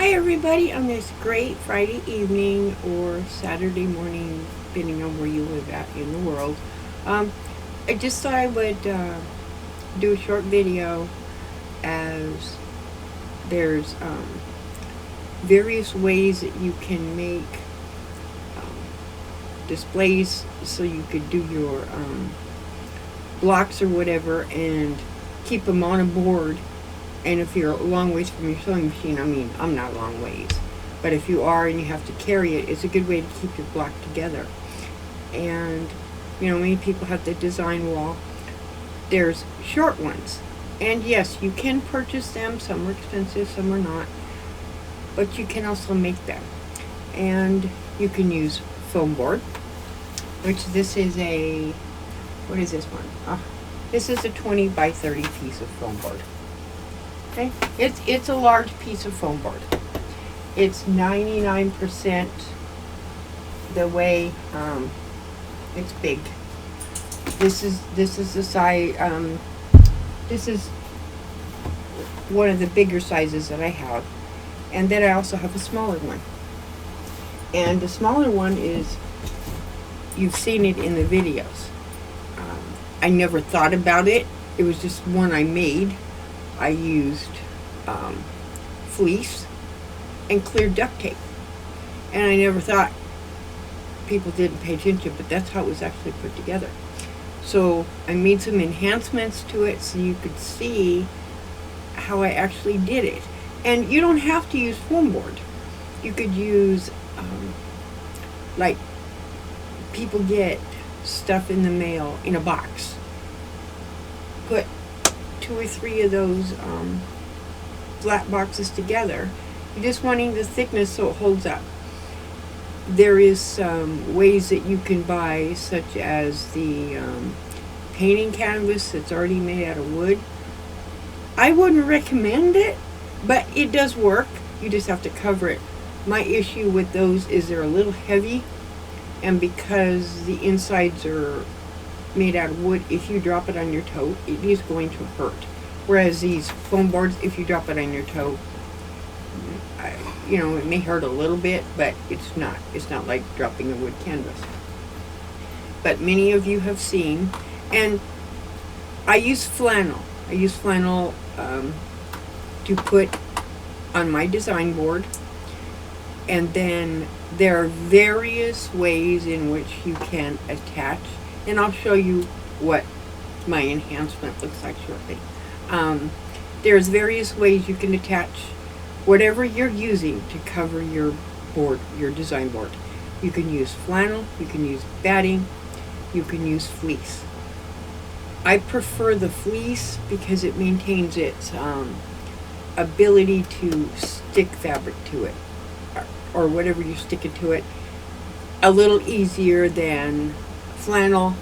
Hi everybody, on this great Friday evening or Saturday morning, depending on where you live at in the world. Um, I just thought I would do a short video as there's various ways that you can make um, displays so you could do your blocks or whatever and keep them on a board. And if you're a long ways from your sewing machine, I mean, I'm not a long ways, but if you are and you have to carry it, it's a good way to keep your block together. And, many people have the design wall. There's short ones. And yes, you can purchase them. Some are expensive, some are not. But you can also make them. And you can use foam board, which this is what is this one? This is a 20 by 30 piece of foam board. Okay, it's a large piece of foam board. It's 99% the way. It's big. This is the size. This is one of the bigger sizes that I have, and then I also have a smaller one. And the smaller one is, you've seen it in the videos. I never thought about it. It was just one I made. I used fleece and clear duct tape. And I never thought people didn't pay attention, but that's how it was actually put together. So I made some enhancements to it so you could see how I actually did it. And you don't have to use foam board. You could use, like, people get stuff in the mail in a box. Put 2 or 3 of those flat boxes together. You're just wanting the thickness so it holds up. There is some ways that you can buy, such as the painting canvas that's already made out of wood. I wouldn't recommend it, but it does work. You just have to cover it. My issue with those is they're a little heavy, and because the insides are made out of wood, if you drop it on your toe, it is going to hurt. Whereas these foam boards, if you drop it on your toe, it may hurt a little bit, but it's not like dropping a wood canvas. But many of you have seen, and I use flannel. I use flannel to put on my design board. And then there are various ways in which you can attach, and I'll show you what my enhancement looks like shortly. There's various ways you can attach whatever you're using to cover your board, your design board. You can use flannel, you can use batting, you can use fleece. I prefer the fleece because it maintains its ability to stick fabric to it, or whatever you stick it to it, a little easier than flannel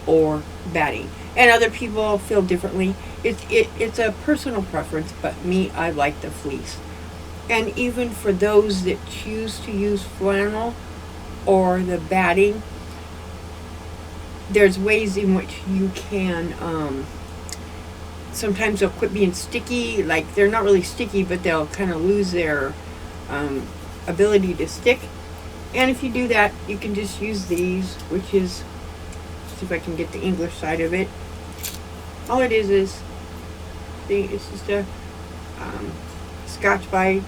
or batting. And other people feel differently. It's a personal preference, but me, I like the fleece. And even for those that choose to use flannel or the batting, there's ways in which you can, sometimes they'll quit being sticky, like they're not really sticky, but they'll kind of lose their ability to stick. And if you do that, you can just use these, which is, see if I can get the English side of it. All it is it's just a Scotch-Brite.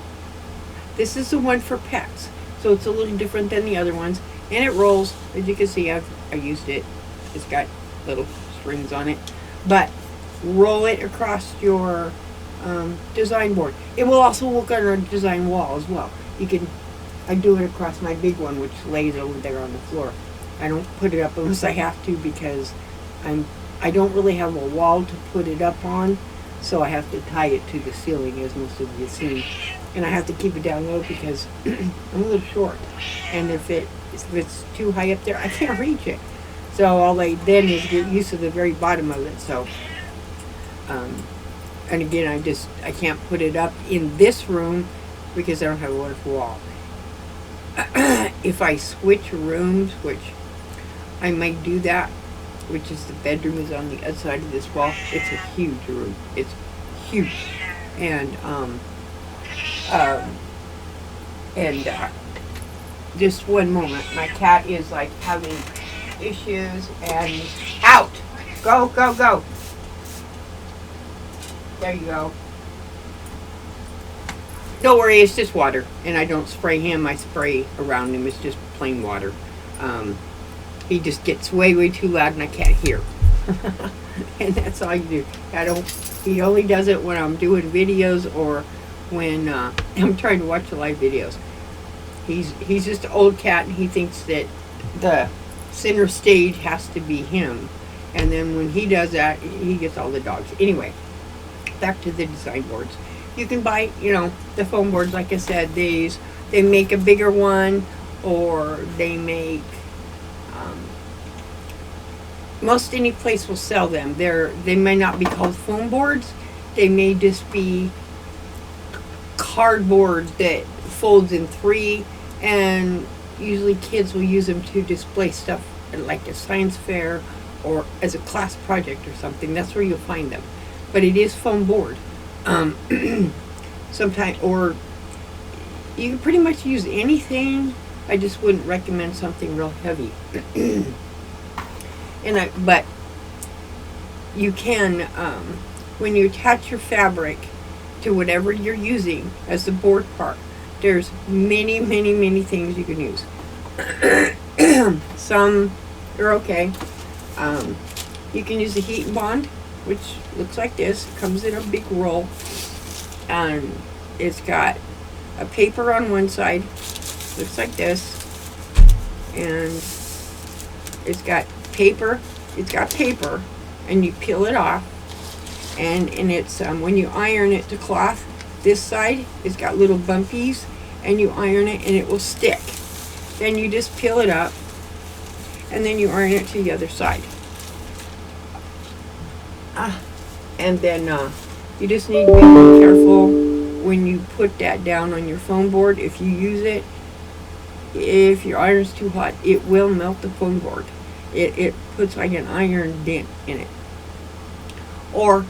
This is the one for pets, so it's a little different than the other ones, and it rolls. As you can see, I used it. It's got little strings on it, but roll it across your design board. It will also work on our design wall as well. I do it across my big one, which lays over there on the floor. I don't put it up unless I have to, because I don't really have a wall to put it up on, so I have to tie it to the ceiling, as most of you see. And I have to keep it down low because I'm a little short, and if it's too high up there, I can't reach it. So all I then is get used to the very bottom of it. So, and again, I can't put it up in this room because I don't have a wonderful wall. If I switch rooms, which I might do that, which is the bedroom is on the other side of this wall. It's a huge room. It's huge. And And just one moment. My cat is like having issues and out. Go, go, go. There you go. Don't worry, it's just water. And I don't spray him, I spray around him. It's just plain water. He just gets way, way too loud and I can't hear. And that's all you do. He only does it when I'm doing videos or when I'm trying to watch the live videos. He's just an old cat and he thinks that the center stage has to be him. And then when he does that, he gets all the dogs. Anyway, back to the design boards. You can buy, the foam boards, like I said, they make a bigger one, or they make, most any place will sell them. They may not be called foam boards. They may just be cardboard that folds in 3, and usually kids will use them to display stuff at like a science fair or as a class project or something. That's where you'll find them. But it is foam board. Sometimes, or you can pretty much use anything. I just wouldn't recommend something real heavy. But you can, when you attach your fabric to whatever you're using as the board part, there's many, many, many things you can use. Some are okay. You can use the heat and bond, which looks like this. It comes in a big roll. And it's got a paper on one side, looks like this, and it's got paper, and you peel it off, and it's, when you iron it to cloth, this side, it's got little bumpies, and you iron it, and it will stick. Then you just peel it up, and then you iron it to the other side. And then, you just need to be really careful when you put that down on your foam board. If you use it, if your iron's too hot, it will melt the foam board. It puts like an iron dent in it. Or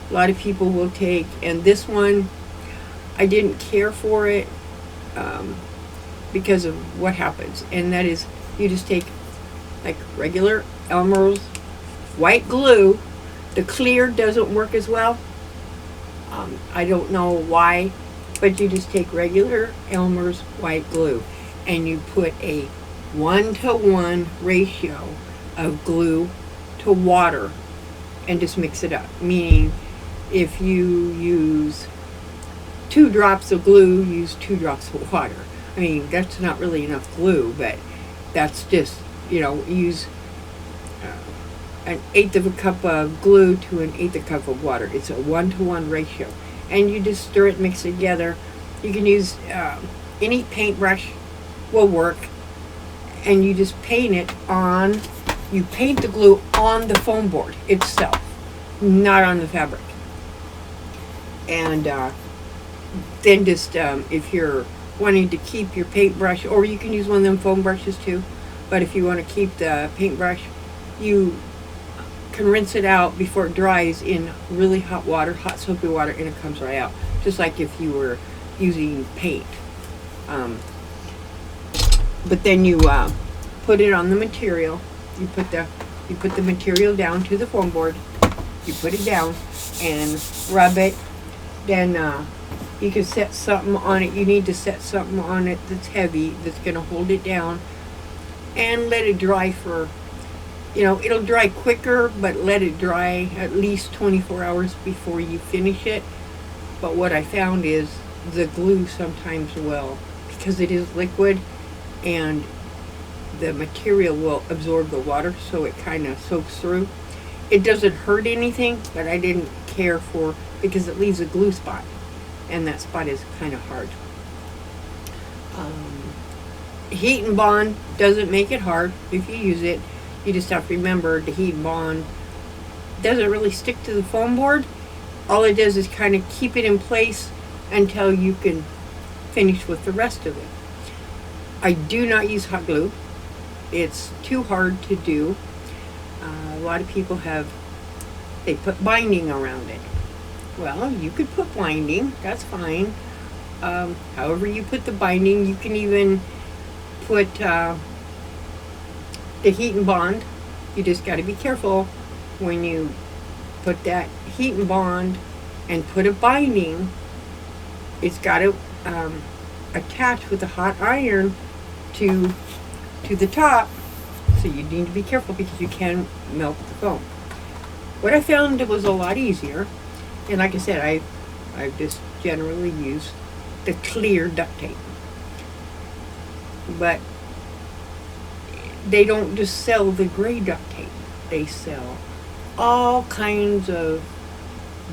a lot of people will take, and this one, I didn't care for it because of what happens. And that is, you just take like regular Elmer's white glue. The clear doesn't work as well. I don't know why, but you just take regular Elmer's white glue and you put a 1-to-1 ratio of glue to water and just mix it up. Meaning, if you use 2 drops of glue, use 2 drops of water. I mean, that's not really enough glue, but that's just, use an 1/8 of a cup of glue to an 1/8 of a cup of water. It's a 1-to-1 ratio. And you just stir it, mix it together. You can use any paintbrush will work. And you just paint the glue on the foam board itself, not on the fabric. And then just, if you're wanting to keep your paintbrush, or you can use one of them foam brushes too, but if you want to keep the paintbrush, you can rinse it out before it dries in really hot water, hot soapy water, and it comes right out, just like if you were using paint. But then you put it on the material. You put the material down to the foam board. You put it down and rub it. Then you can set something on it. You need to set something on it that's heavy, that's going to hold it down, and let it dry for, it'll dry quicker, but let it dry at least 24 hours before you finish it. But what I found is the glue sometimes will, because it is liquid, and the material will absorb the water, so it kind of soaks through. It doesn't hurt anything, but I didn't care for, because it leaves a glue spot, and that spot is kind of hard. Heat and bond doesn't make it hard if you use it. You just have to remember the heat and bond doesn't really stick to the foam board. All it does is kind of keep it in place until you can finish with the rest of it. I do not use hot glue. It's too hard to do. A lot of people they put binding around it. Well, you could put binding, that's fine. however you put the binding. You can even put the heat and bond. You just got to be careful when you put that heat and bond and put a binding. It's got to attach with a hot iron to the top, so you need to be careful because you can melt the foam. What I found was a lot easier, and like I said, I just generally use the clear duct tape. But they don't just sell the gray duct tape. They sell all kinds of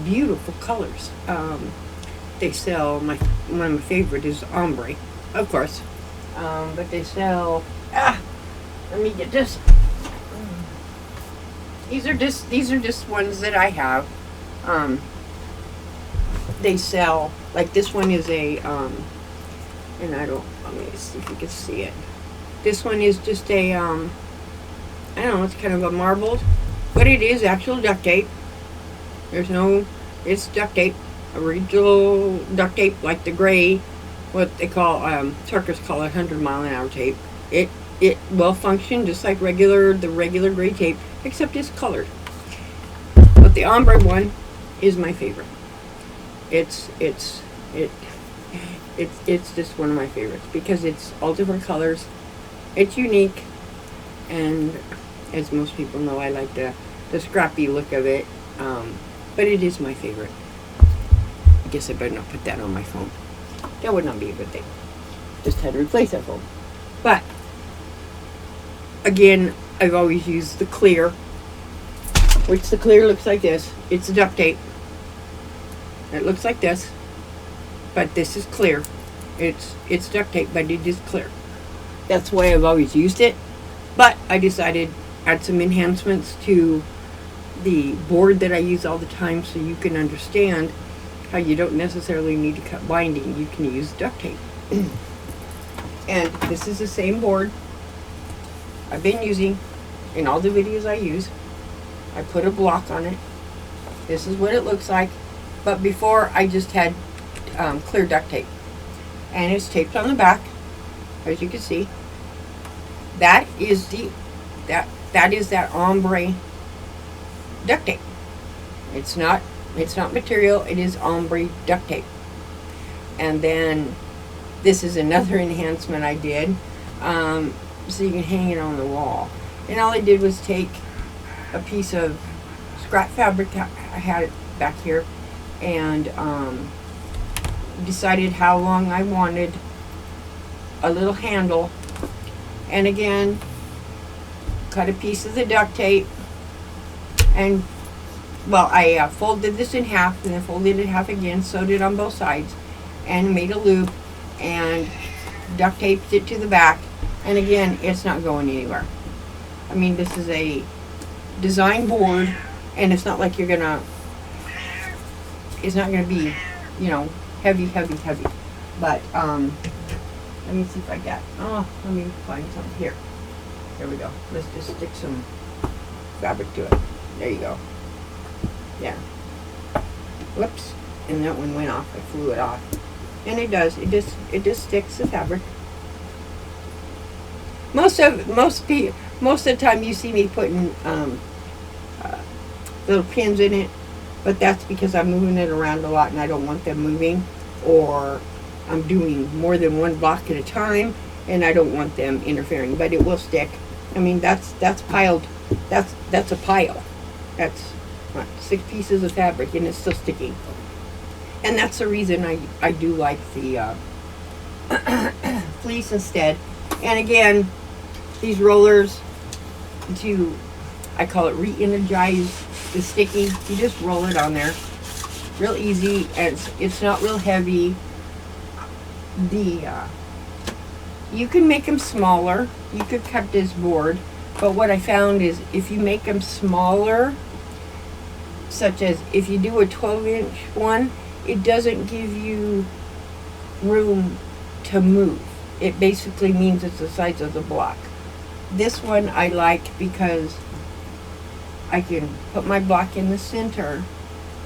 beautiful colors. They sell one of my favorite is ombre, of course. But they sell. Let me get this. These are just ones that I have. They sell, like this one is a and let me see if you can see it. This one is just a I don't know, it's kind of a marbled, but it is actual duct tape. It's duct tape, original duct tape, like the gray, what they call truckers call it 100-mile-an-hour tape. It will function just like the regular gray tape, except it's colored. But the ombre one is my favorite. It's just one of my favorites because it's all different colors. It's unique, and as most people know, I like the scrappy look of it. But it is my favorite. I guess I better not put that on my phone. That would not be a good thing. Just had to replace that phone. But again, I've always used the clear, which the clear looks like this. It's duct tape. It looks like this, but this is clear. It's duct tape, but it is clear. That's why I've always used it. But I decided add some enhancements to the board that I use all the time, so you can understand how you don't necessarily need to cut binding. You can use duct tape. And this is the same board I've been using in all the videos I use. I put a block on it. This is what it looks like. But before, I just had clear duct tape. And it's taped on the back, as you can see. That is that ombre duct tape. It's not material, it is ombre duct tape. And then this is another enhancement I did. So you can hang it on the wall. And all I did was take a piece of scrap fabric, I had it back here, and decided how long I wanted a little handle. And again, cut a piece of the duct tape, and well, I folded this in half and then folded it half again, sewed it on both sides, and made a loop and duct taped it to the back. And again, it's not going anywhere. I mean, this is a design board, and it's not like it's not gonna be, heavy. But let me see if I got, let me find something here. There we go. Let's just stick some fabric to it. There you go. Yeah. Whoops. And that one went off. I flew it off. And it does. It just sticks the fabric. Most of the time you see me putting little pins in it, but that's because I'm moving it around a lot and I don't want them moving, or I'm doing more than one block at a time and I don't want them interfering. But it will stick. I mean, that's piled. That's a pile. That's what, 6 pieces of fabric, and it's still sticking. And that's the reason I do like the fleece instead. And again, these rollers, I call it re-energize the sticky. You just roll it on there, real easy. And it's not real heavy. You can make them smaller. You could cut this board, but what I found is if you make them smaller, such as if you do a 12-inch one, it doesn't give you room to move. It basically means it's the size of the block. This one I like because I can put my block in the center,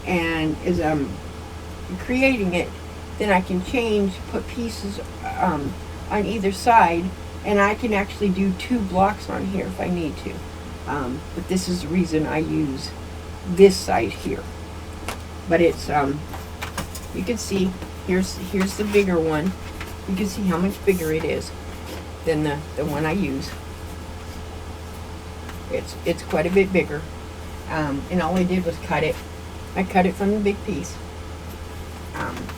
and as I'm creating it, then I can change, put pieces on either side, and I can actually do 2 blocks on here if I need to. But this is the reason I use this side here. But it's you can see here's the bigger one. You can see how much bigger it is than the one I use. It's quite a bit bigger. And all I did was cut it. I cut it from the big piece.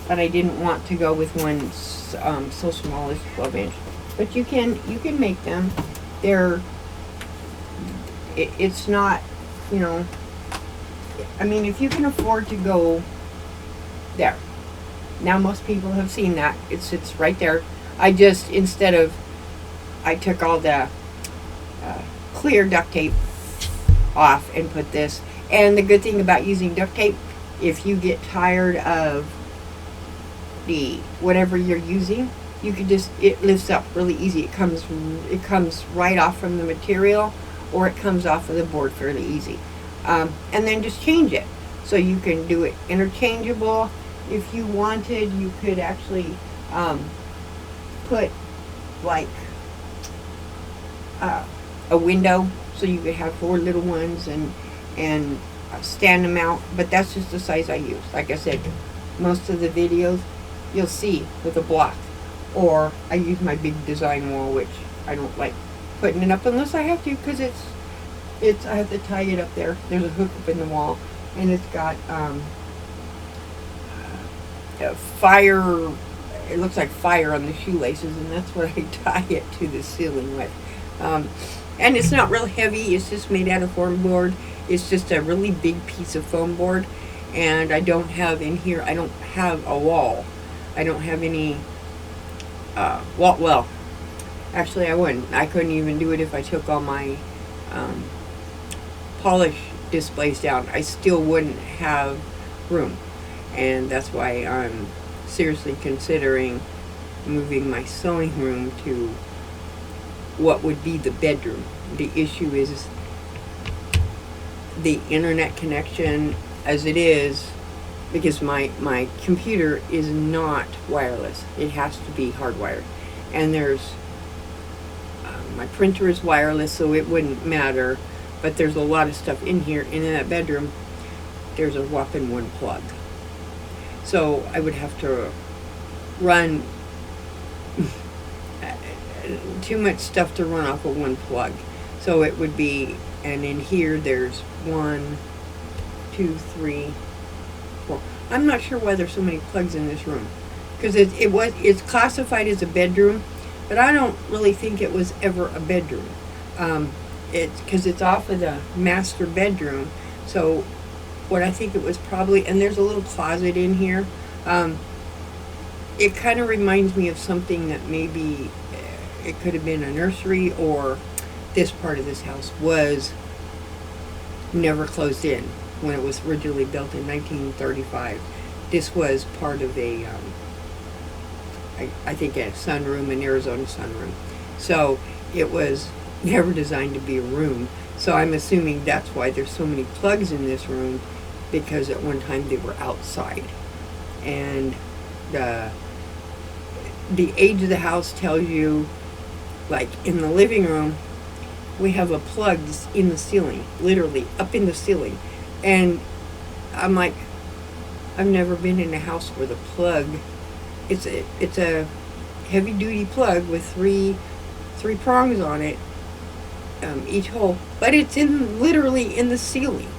But I didn't want to go with one so small as 12-inch. But you can make them. It's not, you know, I mean, if you can afford to go there. Now most people have seen that. It's right there. I just, I took all the clear duct tape off and put this. And the good thing about using duct tape, if you get tired of whatever you're using, you can just, it lifts up really easy. It comes right off from the material, or it comes off of the board fairly easy. And then just change it. So you can do it interchangeable. If you wanted, you could actually put like a window, so you could have 4 little ones and stand them out. But that's just the size I use. Like I said, most of the videos you'll see with a block, or I use my big design wall, which I don't like putting it up unless I have to, because it's I have to tie it up there. There's a hook up in the wall, and it's got fire. It looks like fire on the shoelaces, and that's what I tie it to the ceiling with. And it's not real heavy. It's just made out of foam board. It's just a really big piece of foam board, and I don't have in here. I don't have a wall. I don't have any wall. Well, actually, I wouldn't. I couldn't even do it if I took all my polish displays down. I still wouldn't have room, and that's why I'm seriously considering moving my sewing room to what would be the bedroom. The issue is the internet connection as it is, because my computer is not wireless. It has to be hardwired. And there's my printer is wireless, so it wouldn't matter, but there's a lot of stuff in here. And in that bedroom, there's a whopping 1 plug. So I would have to run too much stuff to run off of 1 plug. So it would be, and in here there's 1, 2, 3, 4. I'm not sure why there's so many plugs in this room, because it's classified as a bedroom, but I don't really think it was ever a bedroom. It's because it's off of the master bedroom. So what I think it was probably, and there's a little closet in here. It kind of reminds me of something that maybe it could have been a nursery, or this part of this house was never closed in when it was originally built in 1935. This was part of a, I think, a sunroom, an Arizona sunroom. So it was never designed to be a room. So I'm assuming that's why there's so many plugs in this room, because at one time they were outside. And the age of the house tells you, like in the living room, we have a plug in the ceiling, literally up in the ceiling. And I'm like, I've never been in a house where the plug, it's a heavy duty plug with three prongs on it, each hole, but it's literally in the ceiling.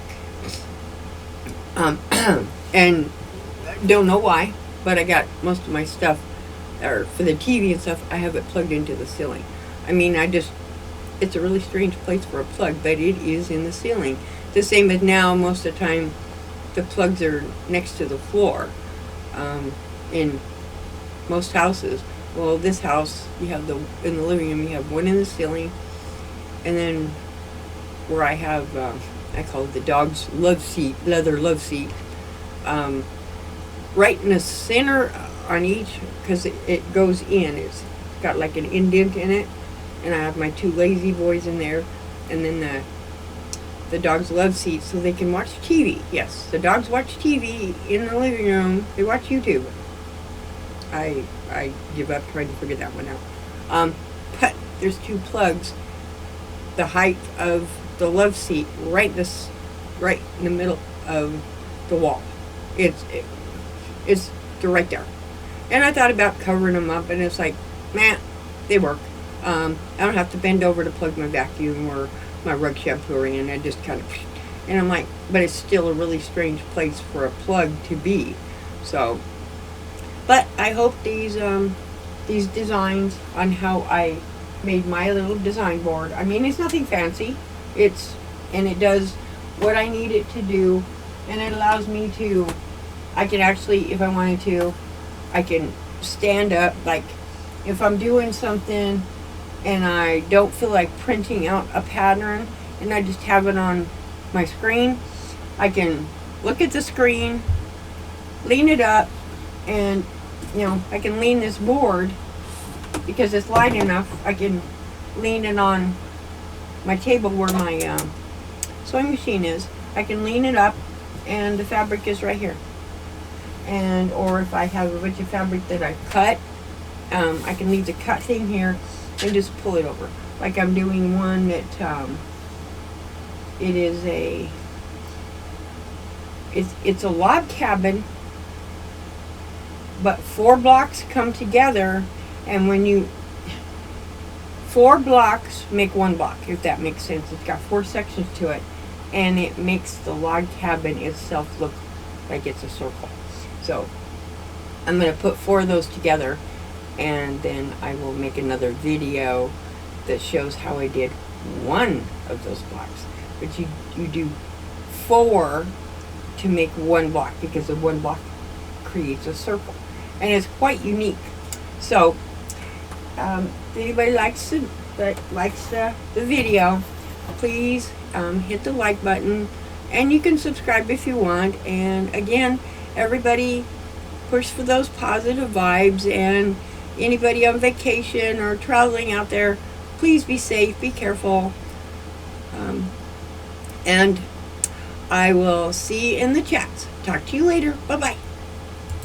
And don't know why, but I got most of my stuff, or for the TV and stuff, I have it plugged into the ceiling. I mean, it's a really strange place for a plug, but it is in the ceiling. The same as now, most of the time, the plugs are next to the floor in most houses. Well, this house, you have in the living room, you have one in the ceiling, and then where I have, I call it the dog's love seat, leather love seat, right in the center on each, because it goes in. It's got like an indent in it, and I have my 2 lazy boys in there, and then the dogs love seat, so they can watch TV. Yes, the dogs watch TV in the living room. They watch YouTube. I give up trying to figure that one out. But there's 2 plugs, the height of the love seat, right in the middle of the wall. It's they're right there. And I thought about covering them up, and it's like, man, they work. I don't have to bend over to plug my vacuum or my rug shampooer in. I just kind of, and I'm like, but it's still a really strange place for a plug to be. So, but I hope these designs on how I made my little design board. I mean, it's nothing fancy. And it does what I need it to do, and it allows me to, I can actually, if I wanted to, I can stand up, like if I'm doing something and I don't feel like printing out a pattern and I just have it on my screen, I can look at the screen, lean it up, and I can lean this board because it's light enough. I can lean it on my table where my sewing machine is. I can lean it up and the fabric is right here. And or if I have a bunch of fabric that I cut, I can leave the cut thing here and just pull it over. Like I'm doing one that it's a log cabin, but 4 blocks come together, and when 4 blocks make 1 block, if that makes sense. It's got 4 sections to it, and it makes the log cabin itself look like it's a circle. So I'm going to put 4 of those together, and then I will make another video that shows how I did 1 of those blocks. But you do 4 to make 1 block, because the 1 block creates a circle, and it's quite unique. So if anybody likes the video, please hit the like button, and you can subscribe if you want. And again, everybody push for those positive vibes, and anybody on vacation or traveling out there, please be safe, be careful, and I will see you in the chats. Talk to you later. Bye-bye.